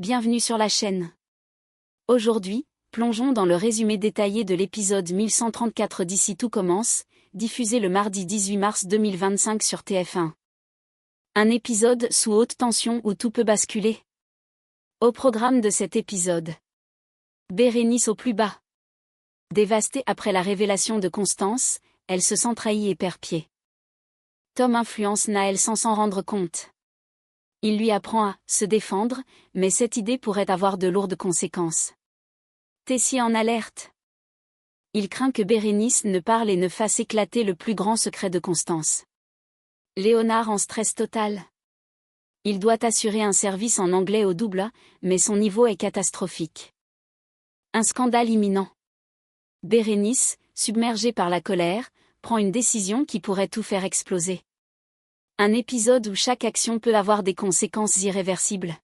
Bienvenue sur la chaîne. Aujourd'hui, plongeons dans le résumé détaillé de l'épisode 1134 d'Ici tout commence, diffusé le mardi 18 mars 2025 sur TF1. Un épisode sous haute tension où tout peut basculer. Au programme de cet épisode. Bérénice au plus bas. Dévastée après la révélation de Constance, elle se sent trahie et perd pied. Tom influence Naël sans s'en rendre compte. Il lui apprend à se défendre, mais cette idée pourrait avoir de lourdes conséquences. Tessier en alerte. Il craint que Bérénice ne parle et ne fasse éclater le plus grand secret de Constance. Léonard en stress total. Il doit assurer un service en anglais au double, mais son niveau est catastrophique. Un scandale imminent. Bérénice, submergée par la colère, prend une décision qui pourrait tout faire exploser. Un épisode où chaque action peut avoir des conséquences irréversibles.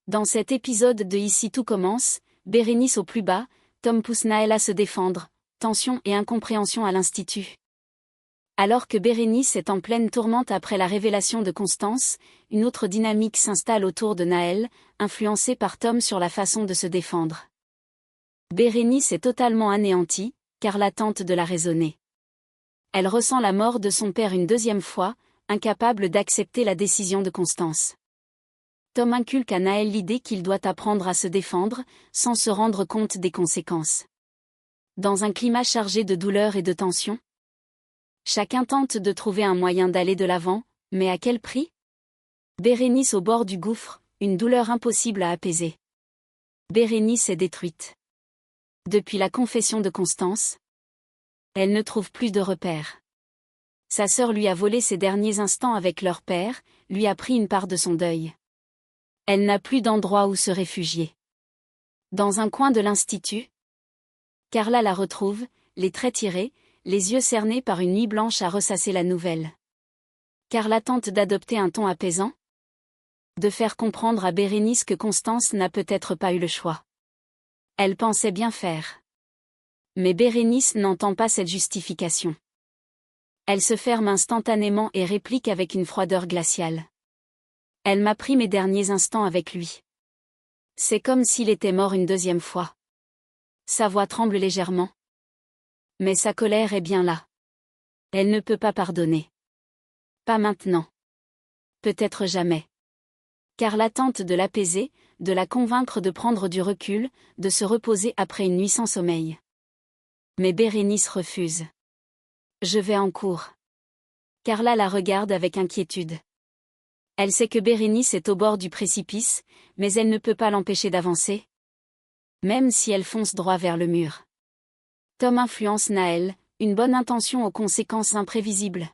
Dans cet épisode de Ici tout commence, Bérénice au plus bas, Tom pousse Naël à se défendre, tension et incompréhension à l'institut. Alors que Bérénice est en pleine tourmente après la révélation de Constance, une autre dynamique s'installe autour de Naël, influencée par Tom sur la façon de se défendre. Bérénice est totalement anéantie, car la tente de la raisonner. Elle ressent la mort de son père une deuxième fois, incapable d'accepter la décision de Constance. Tom inculque à Naël l'idée qu'il doit apprendre à se défendre, sans se rendre compte des conséquences. Dans un climat chargé de douleur et de tension, chacun tente de trouver un moyen d'aller de l'avant, mais à quel prix? Bérénice au bord du gouffre, une douleur impossible à apaiser. Bérénice est détruite. Depuis la confession de Constance, elle ne trouve plus de repères. Sa sœur lui a volé ses derniers instants avec leur père, lui a pris une part de son deuil. Elle n'a plus d'endroit où se réfugier. Dans un coin de l'institut, Carla la retrouve, les traits tirés, les yeux cernés par une nuit blanche à ressasser la nouvelle. Carla tente d'adopter un ton apaisant, de faire comprendre à Bérénice que Constance n'a peut-être pas eu le choix. Elle pensait bien faire. Mais Bérénice n'entend pas cette justification. Elle se ferme instantanément et réplique avec une froideur glaciale. Elle m'a pris mes derniers instants avec lui. C'est comme s'il était mort une deuxième fois. Sa voix tremble légèrement. Mais sa colère est bien là. Elle ne peut pas pardonner. Pas maintenant. Peut-être jamais. Carla tente de l'apaiser, de la convaincre de prendre du recul, de se reposer après une nuit sans sommeil. Mais Bérénice refuse. Je vais en cours. Carla la regarde avec inquiétude. Elle sait que Bérénice est au bord du précipice, mais elle ne peut pas l'empêcher d'avancer. Même si elle fonce droit vers le mur. Tom influence Naël, une bonne intention aux conséquences imprévisibles.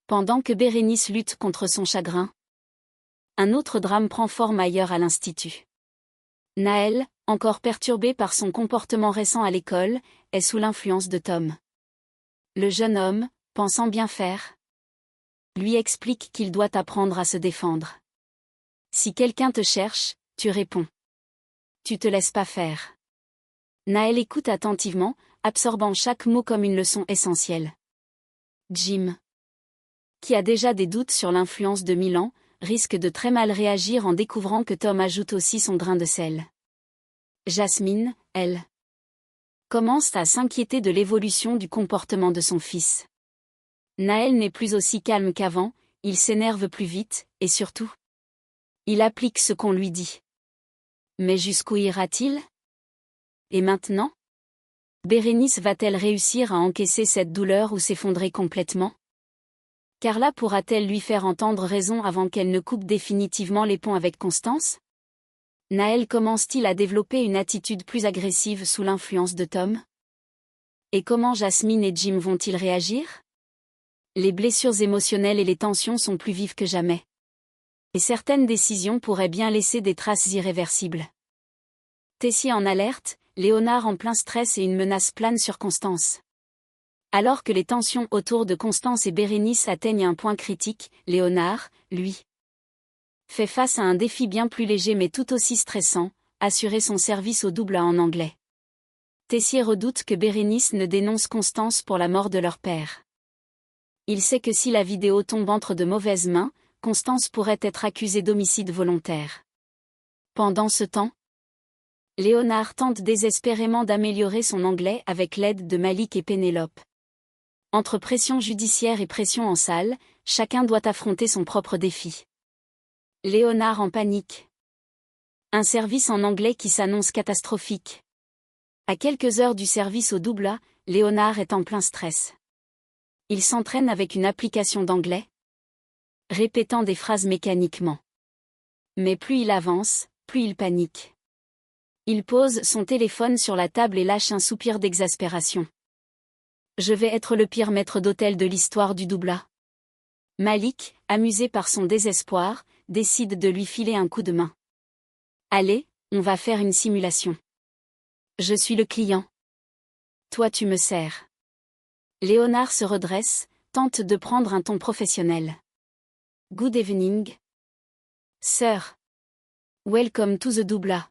Pendant que Bérénice lutte contre son chagrin, un autre drame prend forme ailleurs à l'institut. Naël, encore perturbé par son comportement récent à l'école, est sous l'influence de Tom. Le jeune homme, pensant bien faire, lui explique qu'il doit apprendre à se défendre. Si quelqu'un te cherche, tu réponds. Tu te laisses pas faire. Naël écoute attentivement, absorbant chaque mot comme une leçon essentielle. Jim, qui a déjà des doutes sur l'influence de Milan, risque de très mal réagir en découvrant que Tom ajoute aussi son grain de sel. Jasmine, elle, commence à s'inquiéter de l'évolution du comportement de son fils. Naël n'est plus aussi calme qu'avant, il s'énerve plus vite, et surtout, il applique ce qu'on lui dit. Mais jusqu'où ira-t-il? Et maintenant? Bérénice va-t-elle réussir à encaisser cette douleur ou s'effondrer complètement? Carla pourra-t-elle lui faire entendre raison avant qu'elle ne coupe définitivement les ponts avec Constance? Naël commence-t-il à développer une attitude plus agressive sous l'influence de Tom? Et comment Jasmine et Jim vont-ils réagir? Les blessures émotionnelles et les tensions sont plus vives que jamais. Et certaines décisions pourraient bien laisser des traces irréversibles. Tessier en alerte, Léonard en plein stress et une menace plane sur Constance. Alors que les tensions autour de Constance et Bérénice atteignent un point critique, Léonard, lui, fait face à un défi bien plus léger mais tout aussi stressant, assurer son service au double en anglais. Tessier redoute que Bérénice ne dénonce Constance pour la mort de leur père. Il sait que si la vidéo tombe entre de mauvaises mains, Constance pourrait être accusée d'homicide volontaire. Pendant ce temps, Léonard tente désespérément d'améliorer son anglais avec l'aide de Malik et Pénélope. Entre pression judiciaire et pression en salle, chacun doit affronter son propre défi. Léonard en panique. Un service en anglais qui s'annonce catastrophique. À quelques heures du service au double A, Léonard est en plein stress. Il s'entraîne avec une application d'anglais, répétant des phrases mécaniquement. Mais plus il avance, plus il panique. Il pose son téléphone sur la table et lâche un soupir d'exaspération. Je vais être le pire maître d'hôtel de l'histoire du double A. Malik, amusé par son désespoir, décide de lui filer un coup de main. Allez, on va faire une simulation. Je suis le client. Toi tu me sers. Léonard se redresse, tente de prendre un ton professionnel. Good evening. Sir. Welcome to the double A.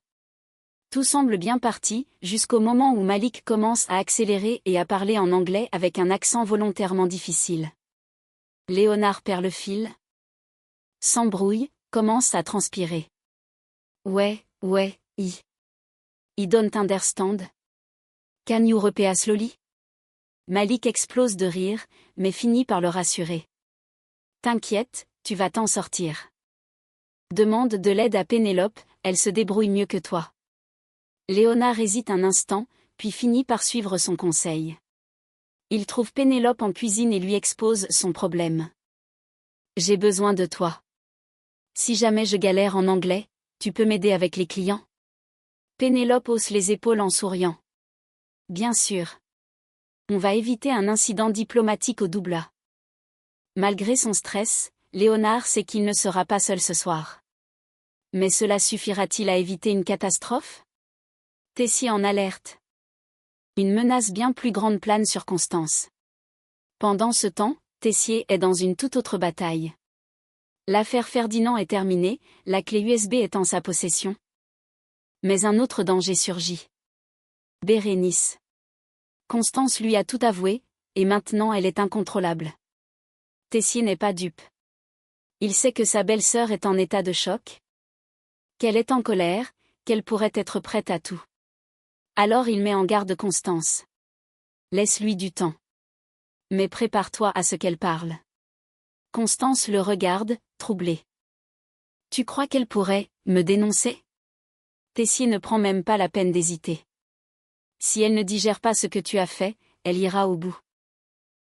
Tout semble bien parti, jusqu'au moment où Malik commence à accélérer et à parler en anglais avec un accent volontairement difficile. Léonard perd le fil. S'embrouille, commence à transpirer. Ouais, I don't understand. Can you repeat slowly? Malik explose de rire, mais finit par le rassurer. T'inquiète, tu vas t'en sortir. Demande de l'aide à Pénélope, elle se débrouille mieux que toi. Léonard hésite un instant, puis finit par suivre son conseil. Il trouve Pénélope en cuisine et lui expose son problème. J'ai besoin de toi. Si jamais je galère en anglais, tu peux m'aider avec les clients? Pénélope hausse les épaules en souriant. Bien sûr. On va éviter un incident diplomatique au double A. Malgré son stress, Léonard sait qu'il ne sera pas seul ce soir. Mais cela suffira-t-il à éviter une catastrophe? Tessier en alerte. Une menace bien plus grande plane sur Constance. Pendant ce temps, Tessier est dans une toute autre bataille. L'affaire Ferdinand est terminée, la clé USB est en sa possession. Mais un autre danger surgit. Bérénice. Constance lui a tout avoué, et maintenant elle est incontrôlable. Tessier n'est pas dupe. Il sait que sa belle-sœur est en état de choc, qu'elle est en colère, qu'elle pourrait être prête à tout. Alors il met en garde Constance. Laisse-lui du temps. Mais prépare-toi à ce qu'elle parle. Constance le regarde, troublée. Tu crois qu'elle pourrait me dénoncer? Tessier ne prend même pas la peine d'hésiter. Si elle ne digère pas ce que tu as fait, elle ira au bout.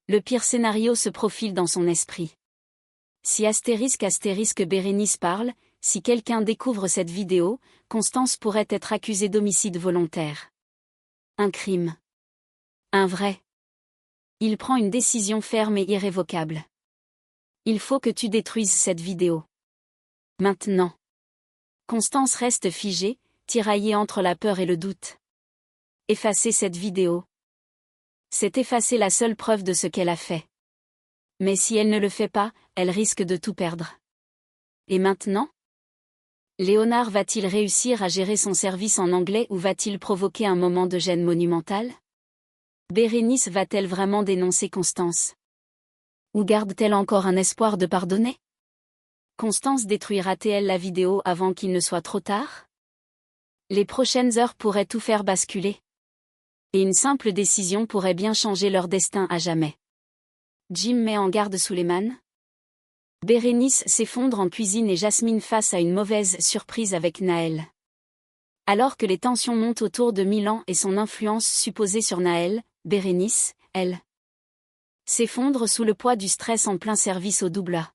Le pire scénario se profile dans son esprit. Si astérisque Bérénice parle, si quelqu'un découvre cette vidéo, Constance pourrait être accusée d'homicide volontaire. Un crime. Un vrai. Il prend une décision ferme et irrévocable. Il faut que tu détruises cette vidéo. Maintenant. Constance reste figée, tiraillée entre la peur et le doute. Effacer cette vidéo. C'est effacer la seule preuve de ce qu'elle a fait. Mais si elle ne le fait pas, elle risque de tout perdre. Et maintenant? Léonard va-t-il réussir à gérer son service en anglais ou va-t-il provoquer un moment de gêne monumental? Bérénice va-t-elle vraiment dénoncer Constance? Ou garde-t-elle encore un espoir de pardonner? Constance détruira-t-elle la vidéo avant qu'il ne soit trop tard? Les prochaines heures pourraient tout faire basculer. Et une simple décision pourrait bien changer leur destin à jamais. Jim met en garde Suleiman. Bérénice s'effondre en cuisine et Jasmine face à une mauvaise surprise avec Naël. Alors que les tensions montent autour de Milan et son influence supposée sur Naël, Bérénice, elle, s'effondre sous le poids du stress en plein service au double A.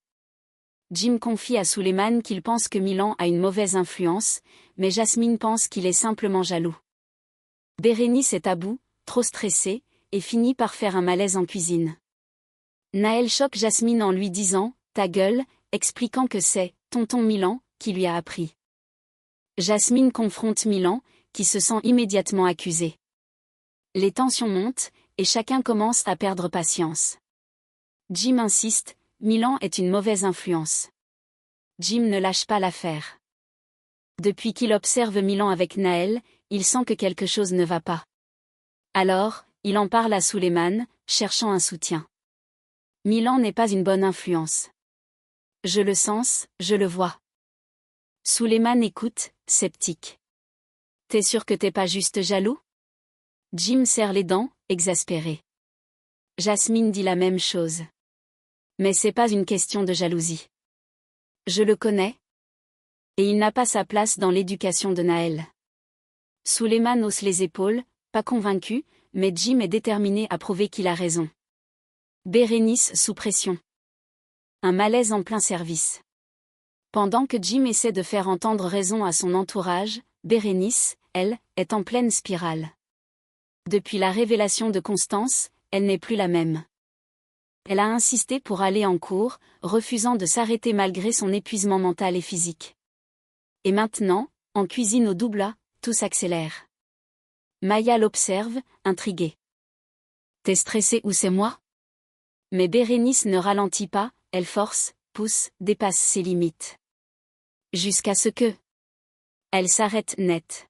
Jim confie à Suleiman qu'il pense que Milan a une mauvaise influence, mais Jasmine pense qu'il est simplement jaloux. Bérénice est à bout, trop stressée, et finit par faire un malaise en cuisine. Naël choque Jasmine en lui disant « ta gueule », expliquant que c'est « tonton Milan » qui lui a appris. Jasmine confronte Milan, qui se sent immédiatement accusé. Les tensions montent, et chacun commence à perdre patience. Jim insiste, Milan est une mauvaise influence. Jim ne lâche pas l'affaire. Depuis qu'il observe Milan avec Naël, il sent que quelque chose ne va pas. Alors, il en parle à Suleiman, cherchant un soutien. Milan n'est pas une bonne influence. Je le sens, je le vois. Suleiman écoute, sceptique. T'es sûr que t'es pas juste jaloux? Jim serre les dents, exaspéré. Jasmine dit la même chose. Mais c'est pas une question de jalousie. Je le connais. Et il n'a pas sa place dans l'éducation de Naël. Suleiman hausse les épaules, pas convaincu, mais Jim est déterminé à prouver qu'il a raison. Bérénice sous pression. Un malaise en plein service. Pendant que Jim essaie de faire entendre raison à son entourage, Bérénice, elle, est en pleine spirale. Depuis la révélation de Constance, elle n'est plus la même. Elle a insisté pour aller en cours, refusant de s'arrêter malgré son épuisement mental et physique. Et maintenant, en cuisine au doubla, tout s'accélère. Maya l'observe, intriguée. T'es stressée ou c'est moi? Mais Bérénice ne ralentit pas, elle force, pousse, dépasse ses limites. Jusqu'à ce que... Elle s'arrête net.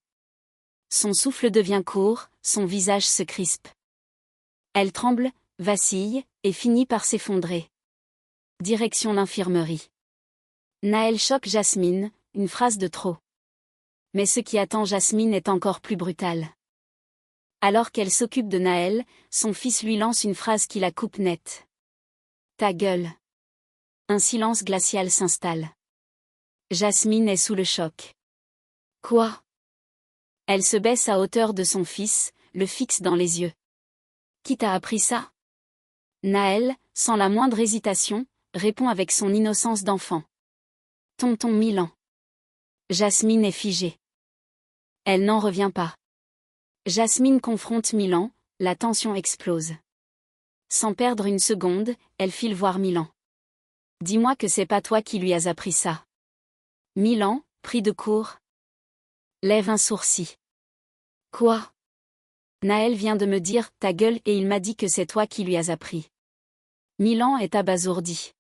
Son souffle devient court, son visage se crispe. Elle tremble, vacille, et finit par s'effondrer. Direction l'infirmerie. Naël choque Jasmine, une phrase de trop. Mais ce qui attend Jasmine est encore plus brutal. Alors qu'elle s'occupe de Naël, son fils lui lance une phrase qui la coupe net. Ta gueule. Un silence glacial s'installe. Jasmine est sous le choc. Quoi? Elle se baisse à hauteur de son fils, le fixe dans les yeux. Qui t'a appris ça? Naël, sans la moindre hésitation, répond avec son innocence d'enfant. Tonton Milan. Jasmine est figée. Elle n'en revient pas. Jasmine confronte Milan, la tension explose. Sans perdre une seconde, elle file voir Milan. Dis-moi que c'est pas toi qui lui as appris ça. Milan, pris de court, lève un sourcil. Quoi? Naël vient de me dire ta gueule et il m'a dit que c'est toi qui lui as appris. Milan est abasourdi.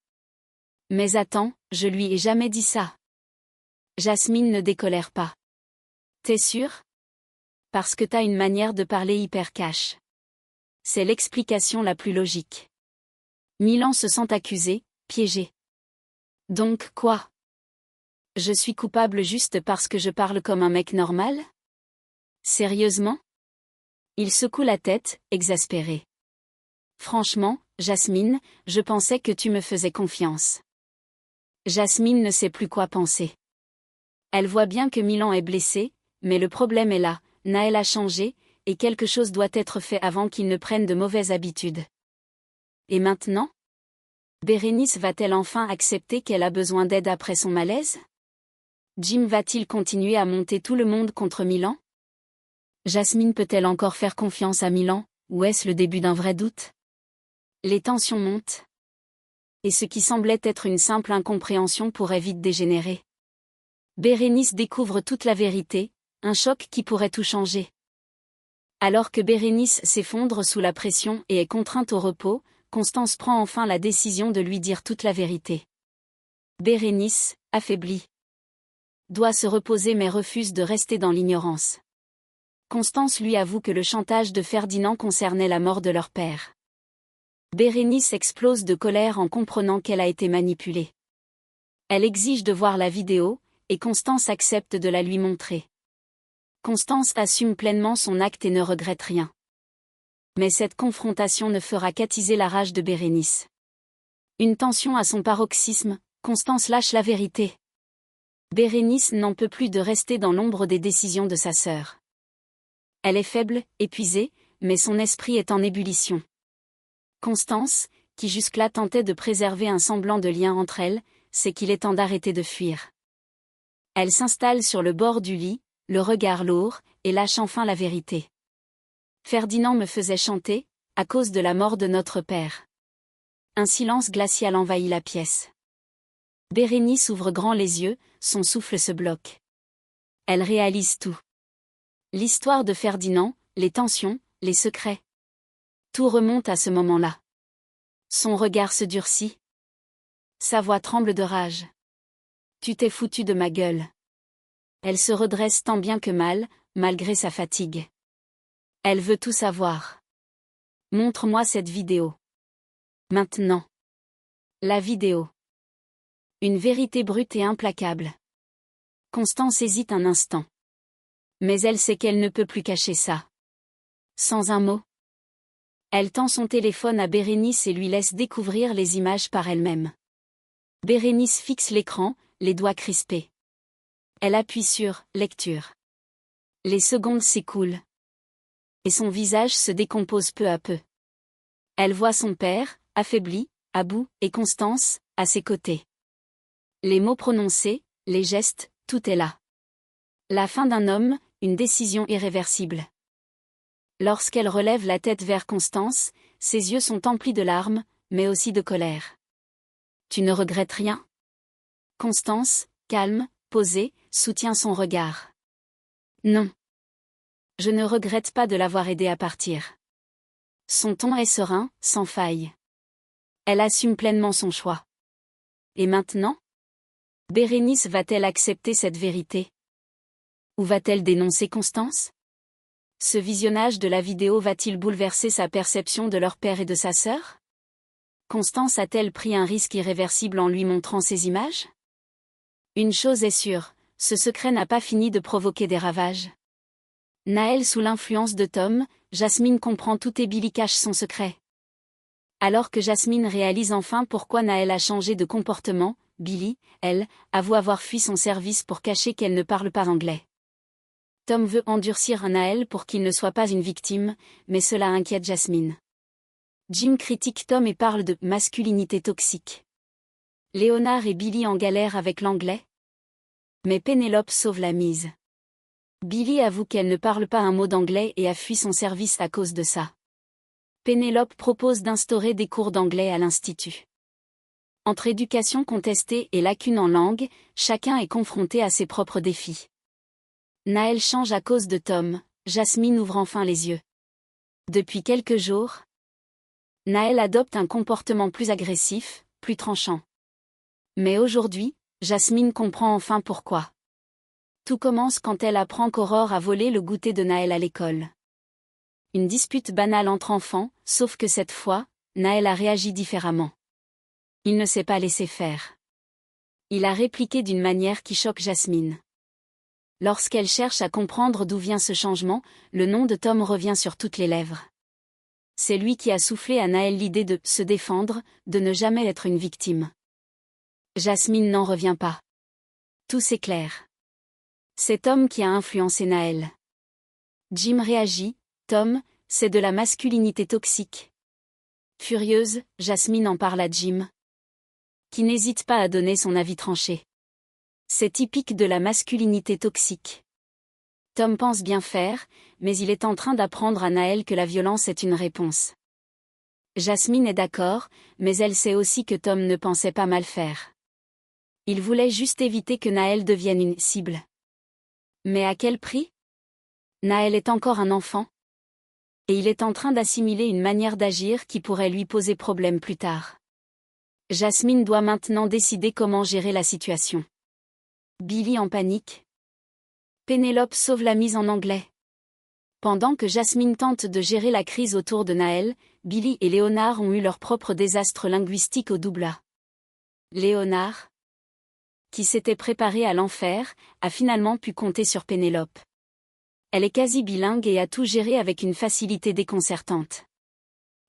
Mais attends, je lui ai jamais dit ça. Jasmine ne décolère pas. T'es sûr? Parce que t'as une manière de parler hyper cash. C'est l'explication la plus logique. Milan se sent accusé, piégé. Donc quoi? Je suis coupable juste parce que je parle comme un mec normal? Sérieusement? Il secoue la tête, exaspéré. Franchement, Jasmine, je pensais que tu me faisais confiance. Jasmine ne sait plus quoi penser. Elle voit bien que Milan est blessé, mais le problème est là, Naël a changé, et quelque chose doit être fait avant qu'il ne prenne de mauvaises habitudes. Et maintenant? Bérénice va-t-elle enfin accepter qu'elle a besoin d'aide après son malaise? Jim va-t-il continuer à monter tout le monde contre Milan? Jasmine peut-elle encore faire confiance à Milan, ou est-ce le début d'un vrai doute? Les tensions montent. Et ce qui semblait être une simple incompréhension pourrait vite dégénérer. Bérénice découvre toute la vérité, un choc qui pourrait tout changer. Alors que Bérénice s'effondre sous la pression et est contrainte au repos, Constance prend enfin la décision de lui dire toute la vérité. Bérénice, affaiblie, doit se reposer mais refuse de rester dans l'ignorance. Constance lui avoue que le chantage de Ferdinand concernait la mort de leur père. Bérénice explose de colère en comprenant qu'elle a été manipulée. Elle exige de voir la vidéo, et Constance accepte de la lui montrer. Constance assume pleinement son acte et ne regrette rien. Mais cette confrontation ne fera qu'attiser la rage de Bérénice. Une tension à son paroxysme, Constance lâche la vérité. Bérénice n'en peut plus de rester dans l'ombre des décisions de sa sœur. Elle est faible, épuisée, mais son esprit est en ébullition. Constance, qui jusque-là tentait de préserver un semblant de lien entre elles, sait qu'il est temps d'arrêter de fuir. Elle s'installe sur le bord du lit, le regard lourd, et lâche enfin la vérité. Ferdinand me faisait chanter, à cause de la mort de notre père. Un silence glacial envahit la pièce. Bérénice ouvre grand les yeux, son souffle se bloque. Elle réalise tout. L'histoire de Ferdinand, les tensions, les secrets. Tout remonte à ce moment-là. Son regard se durcit. Sa voix tremble de rage. Tu t'es foutu de ma gueule. Elle se redresse tant bien que mal, malgré sa fatigue. Elle veut tout savoir. Montre-moi cette vidéo. Maintenant. La vidéo. Une vérité brute et implacable. Constance hésite un instant. Mais elle sait qu'elle ne peut plus cacher ça. Sans un mot. Elle tend son téléphone à Bérénice et lui laisse découvrir les images par elle-même. Bérénice fixe l'écran, les doigts crispés. Elle appuie sur « Lecture ». Les secondes s'écoulent. Et son visage se décompose peu à peu. Elle voit son père, affaibli, à bout, et Constance, à ses côtés. Les mots prononcés, les gestes, tout est là. La fin d'un homme, une décision irréversible. Lorsqu'elle relève la tête vers Constance, ses yeux sont emplis de larmes, mais aussi de colère. « Tu ne regrettes rien ?» Constance, calme, posée, soutient son regard. « Non. Je ne regrette pas de l'avoir aidé à partir. » Son ton est serein, sans faille. Elle assume pleinement son choix. Et maintenant ? Bérénice va-t-elle accepter cette vérité ? Ou va-t-elle dénoncer Constance ? Ce visionnage de la vidéo va-t-il bouleverser sa perception de leur père et de sa sœur ? Constance a-t-elle pris un risque irréversible en lui montrant ces images ? Une chose est sûre, ce secret n'a pas fini de provoquer des ravages. Nahel sous l'influence de Tom, Jasmine comprend tout et Billy cache son secret. Alors que Jasmine réalise enfin pourquoi Nahel a changé de comportement, Billy, elle, avoue avoir fui son service pour cacher qu'elle ne parle pas anglais. Tom veut endurcir Nahel pour qu'il ne soit pas une victime, mais cela inquiète Jasmine. Jim critique Tom et parle de « masculinité toxique ». Léonard et Billy en galère avec l'anglais. Mais Pénélope sauve la mise. Billy avoue qu'elle ne parle pas un mot d'anglais et a fui son service à cause de ça. Pénélope propose d'instaurer des cours d'anglais à l'institut. Entre éducation contestée et lacunes en langue, chacun est confronté à ses propres défis. Nahel change à cause de Tom, Jasmine ouvre enfin les yeux. Depuis quelques jours, Nahel adopte un comportement plus agressif, plus tranchant. Mais aujourd'hui, Jasmine comprend enfin pourquoi. Tout commence quand elle apprend qu'Aurore a volé le goûter de Nahel à l'école. Une dispute banale entre enfants, sauf que cette fois, Nahel a réagi différemment. Il ne s'est pas laissé faire. Il a répliqué d'une manière qui choque Jasmine. Lorsqu'elle cherche à comprendre d'où vient ce changement, le nom de Tom revient sur toutes les lèvres. C'est lui qui a soufflé à Nahel l'idée de se défendre, de ne jamais être une victime. Jasmine n'en revient pas. Tout s'éclaire. C'est Tom qui a influencé Nahel. Jim réagit, Tom, c'est de la masculinité toxique. Furieuse, Jasmine en parle à Jim, qui n'hésite pas à donner son avis tranché. C'est typique de la masculinité toxique. Tom pense bien faire, mais il est en train d'apprendre à Nahel que la violence est une réponse. Jasmine est d'accord, mais elle sait aussi que Tom ne pensait pas mal faire. Il voulait juste éviter que Nahel devienne une cible. Mais à quel prix ? Nahel est encore un enfant. Et il est en train d'assimiler une manière d'agir qui pourrait lui poser problème plus tard. Jasmine doit maintenant décider comment gérer la situation. Billy en panique. Pénélope sauve la mise en anglais. Pendant que Jasmine tente de gérer la crise autour de Nahel, Billy et Léonard ont eu leur propre désastre linguistique au double A. Léonard, qui s'était préparé à l'enfer, a finalement pu compter sur Pénélope. Elle est quasi bilingue et a tout géré avec une facilité déconcertante.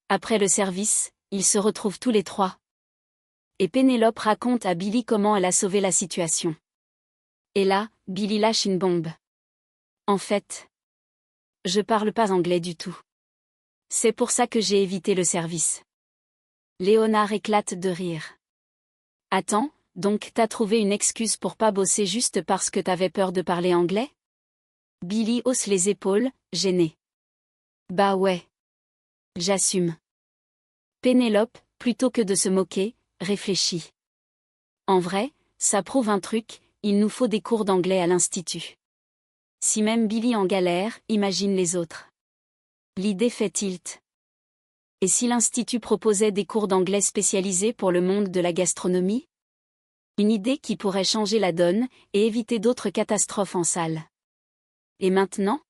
Après le service, ils se retrouvent tous les trois. Et Pénélope raconte à Billy comment elle a sauvé la situation. Et là, Billy lâche une bombe. En fait, je parle pas anglais du tout. C'est pour ça que j'ai évité le service. Léonard éclate de rire. Attends, donc t'as trouvé une excuse pour pas bosser juste parce que t'avais peur de parler anglais ? Billy hausse les épaules, gêné. Bah ouais. J'assume. Pénélope, plutôt que de se moquer, réfléchit. En vrai, ça prouve un truc, il nous faut des cours d'anglais à l'institut. Si même Billy en galère, imagine les autres. L'idée fait tilt. Et si l'institut proposait des cours d'anglais spécialisés pour le monde de la gastronomie ? Une idée qui pourrait changer la donne et éviter d'autres catastrophes en salle. Et maintenant ?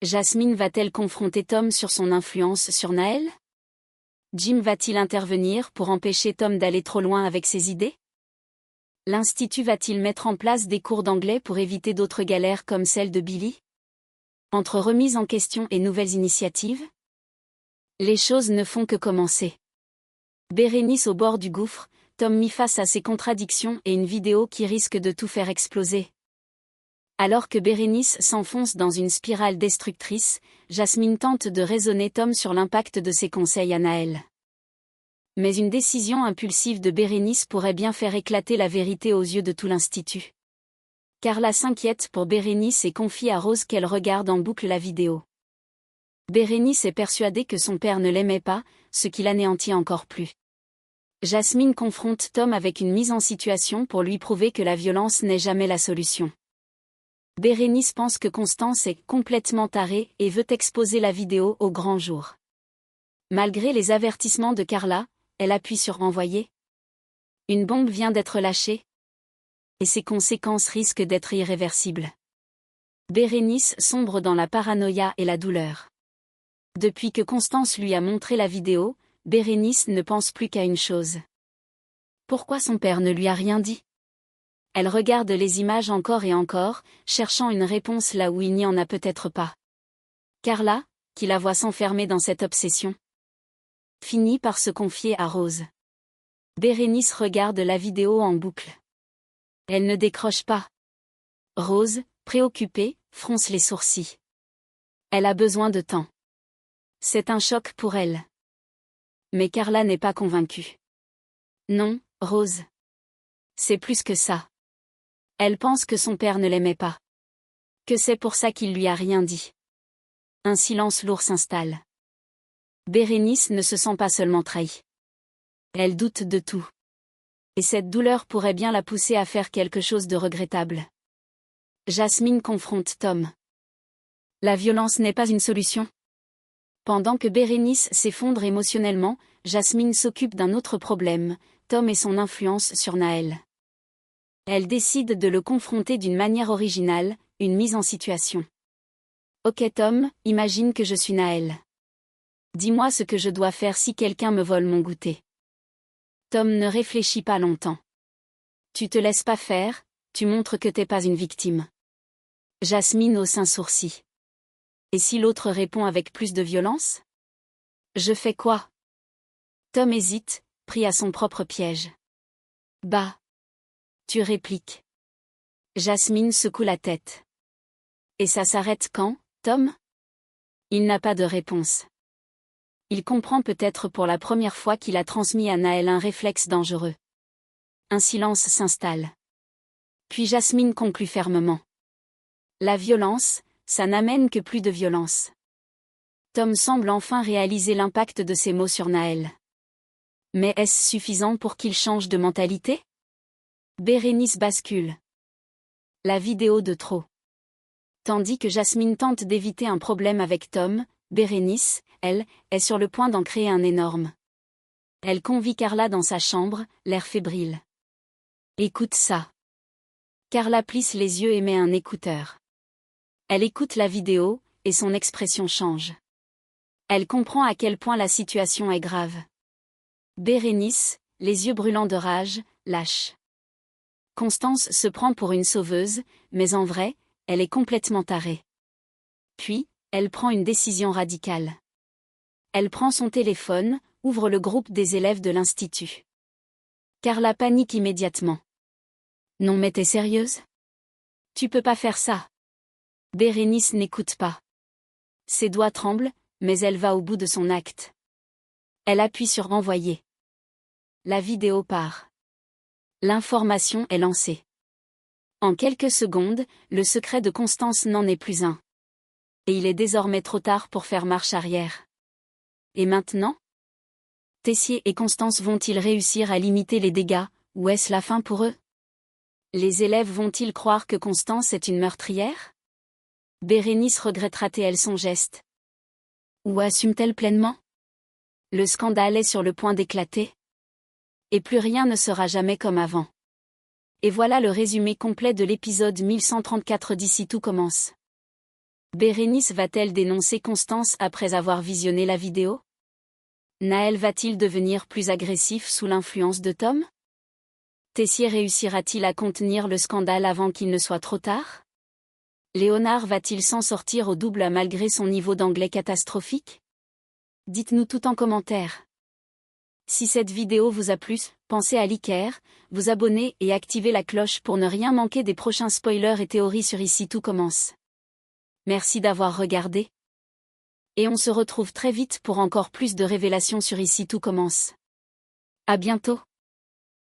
Jasmine va-t-elle confronter Tom sur son influence sur Nahel ? Jim va-t-il intervenir pour empêcher Tom d'aller trop loin avec ses idées ? L'Institut va-t-il mettre en place des cours d'anglais pour éviter d'autres galères comme celle de Billy? Entre remise en question et nouvelles initiatives? Les choses ne font que commencer. Bérénice au bord du gouffre, Tom mis face à ses contradictions et une vidéo qui risque de tout faire exploser. Alors que Bérénice s'enfonce dans une spirale destructrice, Jasmine tente de raisonner Tom sur l'impact de ses conseils à Naël. Mais une décision impulsive de Bérénice pourrait bien faire éclater la vérité aux yeux de tout l'Institut. Carla s'inquiète pour Bérénice et confie à Rose qu'elle regarde en boucle la vidéo. Bérénice est persuadée que son père ne l'aimait pas, ce qui l'anéantit encore plus. Jasmine confronte Tom avec une mise en situation pour lui prouver que la violence n'est jamais la solution. Bérénice pense que Constance est complètement tarée et veut exposer la vidéo au grand jour. Malgré les avertissements de Carla, elle appuie sur envoyer. Une bombe vient d'être lâchée. Et ses conséquences risquent d'être irréversibles. Bérénice sombre dans la paranoïa et la douleur. Depuis que Constance lui a montré la vidéo, Bérénice ne pense plus qu'à une chose. Pourquoi son père ne lui a rien dit? Elle regarde les images encore et encore, cherchant une réponse là où il n'y en a peut-être pas. Carla, qui la voit s'enfermer dans cette obsession, finit par se confier à Rose. Bérénice regarde la vidéo en boucle. Elle ne décroche pas. Rose, préoccupée, fronce les sourcils. Elle a besoin de temps. C'est un choc pour elle. Mais Carla n'est pas convaincue. Non, Rose. C'est plus que ça. Elle pense que son père ne l'aimait pas. Que c'est pour ça qu'il lui a rien dit. Un silence lourd s'installe. Bérénice ne se sent pas seulement trahie. Elle doute de tout. Et cette douleur pourrait bien la pousser à faire quelque chose de regrettable. Jasmine confronte Tom. La violence n'est pas une solution. Pendant que Bérénice s'effondre émotionnellement, Jasmine s'occupe d'un autre problème, Tom et son influence sur Naël. Elle décide de le confronter d'une manière originale, une mise en situation. Ok Tom, imagine que je suis Naël. Dis-moi ce que je dois faire si quelqu'un me vole mon goûter. Tom ne réfléchit pas longtemps. Tu te laisses pas faire, tu montres que t'es pas une victime. Jasmine hausse un sourcil. Et si l'autre répond avec plus de violence? Je fais quoi? Tom hésite, pris à son propre piège. Bah. Tu répliques. Jasmine secoue la tête. Et ça s'arrête quand, Tom? Il n'a pas de réponse. Il comprend peut-être pour la première fois qu'il a transmis à Naël un réflexe dangereux. Un silence s'installe. Puis Jasmine conclut fermement. La violence, ça n'amène que plus de violence. Tom semble enfin réaliser l'impact de ses mots sur Naël. Mais est-ce suffisant pour qu'il change de mentalité? Bérénice bascule. La vidéo de trop. Tandis que Jasmine tente d'éviter un problème avec Tom, Bérénice, elle, est sur le point d'en créer un énorme. Elle convie Carla dans sa chambre, l'air fébrile. Écoute ça. Carla plisse les yeux et met un écouteur. Elle écoute la vidéo, et son expression change. Elle comprend à quel point la situation est grave. Bérénice, les yeux brûlants de rage, lâche. Constance se prend pour une sauveuse, mais en vrai, elle est complètement tarée. Puis, elle prend une décision radicale. Elle prend son téléphone, ouvre le groupe des élèves de l'Institut. Carla panique immédiatement. Non mais t'es sérieuse? Tu peux pas faire ça. Bérénice n'écoute pas. Ses doigts tremblent, mais elle va au bout de son acte. Elle appuie sur envoyer. La vidéo part. L'information est lancée. En quelques secondes, le secret de Constance n'en est plus un. Et il est désormais trop tard pour faire marche arrière. Et maintenant? Tessier et Constance vont-ils réussir à limiter les dégâts, ou est-ce la fin pour eux? Les élèves vont-ils croire que Constance est une meurtrière? Bérénice regrettera-t-elle son geste? Ou assume-t-elle pleinement? Le scandale est sur le point d'éclater. Et plus rien ne sera jamais comme avant. Et voilà le résumé complet de l'épisode 1134 d'Ici tout commence. Bérénice va-t-elle dénoncer Constance après avoir visionné la vidéo? Naël va-t-il devenir plus agressif sous l'influence de Tom? Tessier réussira-t-il à contenir le scandale avant qu'il ne soit trop tard? Léonard va-t-il s'en sortir au double malgré son niveau d'anglais catastrophique? Dites-nous tout en commentaire. Si cette vidéo vous a plu, pensez à liker, vous abonner et activer la cloche pour ne rien manquer des prochains spoilers et théories sur Ici tout commence. Merci d'avoir regardé. Et on se retrouve très vite pour encore plus de révélations sur Ici tout commence. À bientôt.